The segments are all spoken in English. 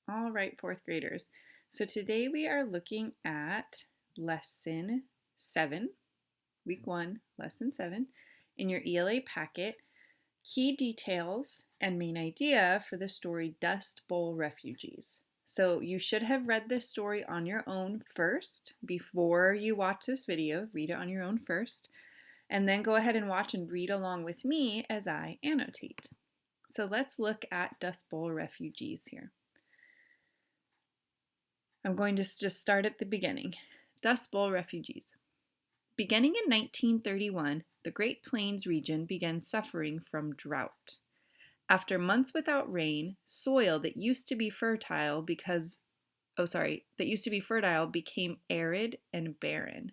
All right, fourth graders. So today we are looking at lesson 7, week 1, lesson 7, in your ELA packet, key details and main idea for the story Dust Bowl Refugees. So you should have read this story on your own first before you watch this video. Read it on your own first, and then go ahead and watch and read along with me as I annotate. So let's look at Dust Bowl Refugees here. I'm going to just start at the beginning. Dust Bowl refugees. Beginning in 1931, the Great Plains region began suffering from drought. After months without rain, soil that used to be fertile became arid and barren.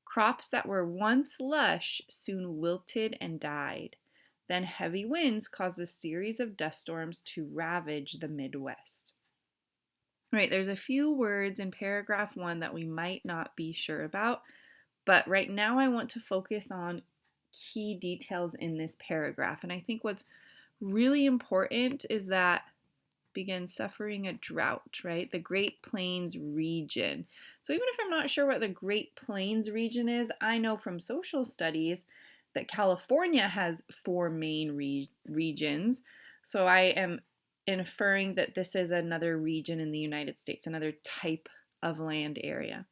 Crops that were once lush soon wilted and died. Then heavy winds caused a series of dust storms to ravage the Midwest. Right, there's a few words in paragraph 1 that we might not be sure about, but right now I want to focus on key details in this paragraph. And I think what's really important is that began suffering a drought, right? The Great Plains region. So even if I'm not sure what the Great Plains region is, I know from social studies that California has 4 main regions. So I am inferring that this is another region in the United States, another type of land area.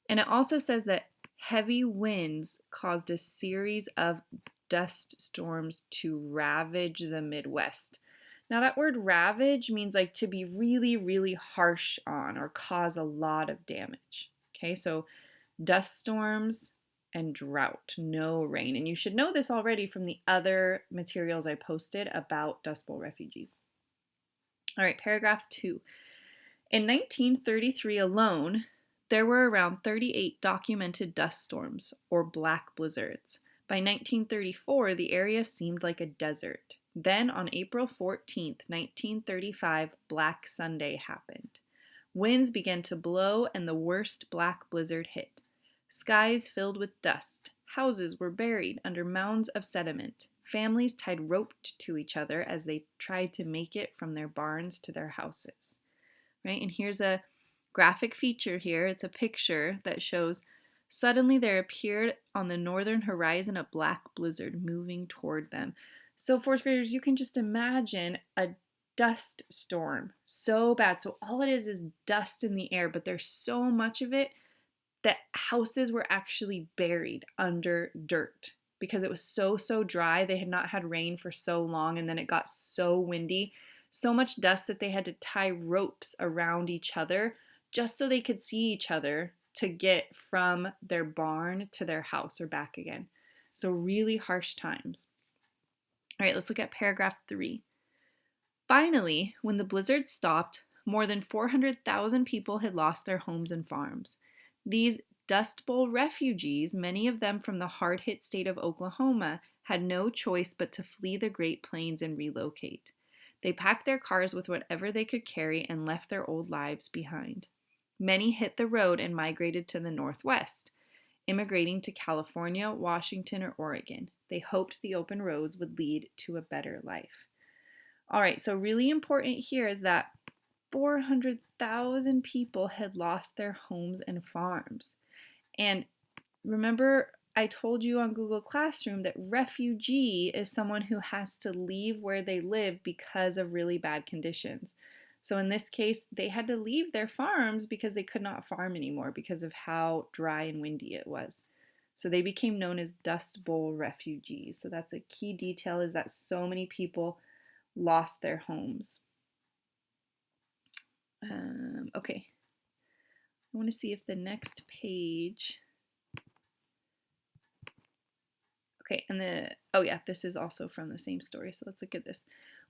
And it also says that heavy winds caused a series of dust storms to ravage the Midwest. Now that word ravage means like to be really, really harsh on or cause a lot of damage. Okay, so dust storms and drought, no rain. And you should know this already from the other materials I posted about Dust Bowl refugees. All right, paragraph 2. In 1933 alone, there were around 38 documented dust storms, or black blizzards. By 1934, the area seemed like a desert. Then, on April 14, 1935, Black Sunday happened. Winds began to blow and the worst black blizzard hit. Skies filled with dust. Houses were buried under mounds of sediment. Families tied ropes to each other as they tried to make it from their barns to their houses. Right? And here's a graphic feature here. It's a picture that shows suddenly there appeared on the northern horizon a black blizzard moving toward them. So fourth graders, you can just imagine a dust storm so bad. So all it is dust in the air, but there's so much of it that houses were actually buried under dirt because it was so dry. They had not had rain for so long, and then it got so windy, so much dust that they had to tie ropes around each other just so they could see each other to get from their barn to their house or back again. So really harsh times. All right, let's look at paragraph 3. Finally, when the blizzard stopped, more than 400,000 people had lost their homes and farms. These Dust Bowl refugees, many of them from the hard-hit state of Oklahoma, had no choice but to flee the Great Plains and relocate. They packed their cars with whatever they could carry and left their old lives behind. Many hit the road and migrated to the Northwest, immigrating to California, Washington, or Oregon. They hoped the open roads would lead to a better life. All right, so really important here is that 400,000 people had lost their homes and farms. And remember, I told you on Google Classroom that refugee is someone who has to leave where they live because of really bad conditions. So in this case, they had to leave their farms because they could not farm anymore because of how dry and windy it was. So they became known as Dust Bowl refugees. So that's a key detail, is that so many people lost their homes. Okay, I want to see if the next page. Okay, and this is also from the same story, so let's look at this.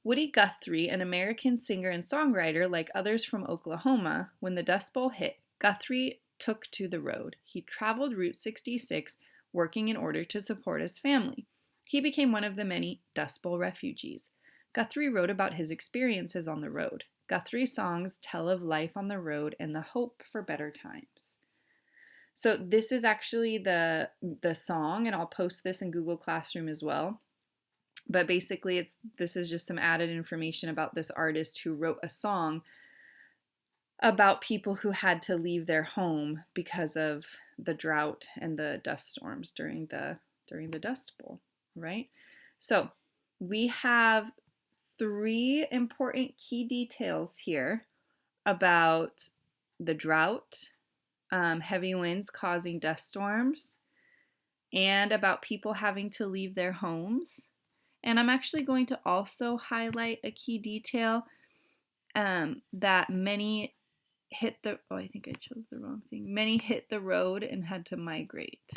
Woody Guthrie, an American singer and songwriter like others from Oklahoma, when the Dust Bowl hit, Guthrie took to the road. He traveled Route 66, working in order to support his family. He became one of the many Dust Bowl refugees. Guthrie wrote about his experiences on the road. Guthrie's songs tell of life on the road and the hope for better times. So this is actually the song, and I'll post this in Google Classroom as well. But basically, this is just some added information about this artist who wrote a song about people who had to leave their home because of the drought and the dust storms during the Dust Bowl, right? So we have three important key details here about the drought, heavy winds causing dust storms, and about people having to leave their homes. And I'm actually going to also highlight a key detail that many hit the, oh, I think I chose the wrong thing. Many hit the road and had to migrate.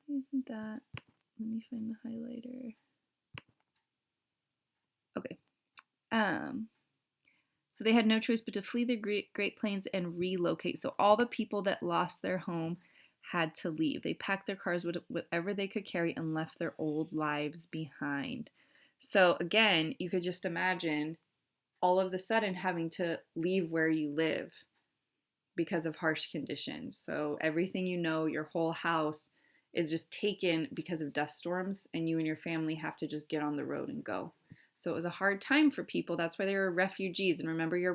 Isn't that, let me find the highlighter. Okay. So they had no choice but to flee the Great Plains and relocate. So all the people that lost their home had to leave. They packed their cars with whatever they could carry and left their old lives behind. So again, you could just imagine all of a sudden having to leave where you live because of harsh conditions. So everything you know, your whole house is just taken because of dust storms, and you and your family have to just get on the road and go. So it was a hard time for people. That's why they were refugees. And remember, you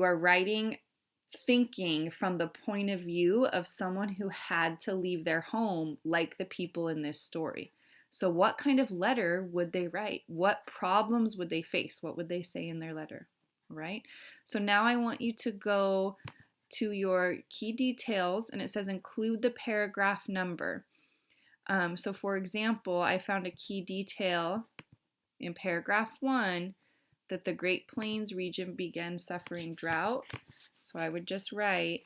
are writing thinking from the point of view of someone who had to leave their home, like the people in this story. So what kind of letter would they write? What problems would they face? What would they say in their letter? Right? So now I want you to go to your key details, and it says include the paragraph number. So for example, I found a key detail in paragraph 1 that the Great Plains region began suffering drought. So I would just write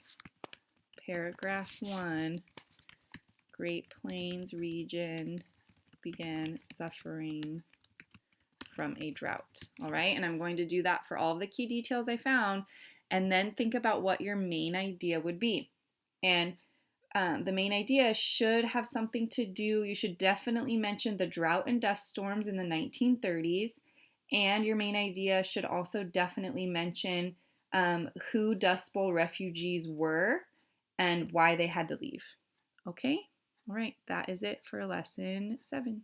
paragraph 1, Great Plains region began suffering from a drought. All right, and I'm going to do that for all of the key details I found, and then think about what your main idea would be. And the main idea should have something to do, you should definitely mention the drought and dust storms in the 1930s, and your main idea should also definitely mention who Dust Bowl refugees were and why they had to leave. Okay? All right, that is it for lesson 7.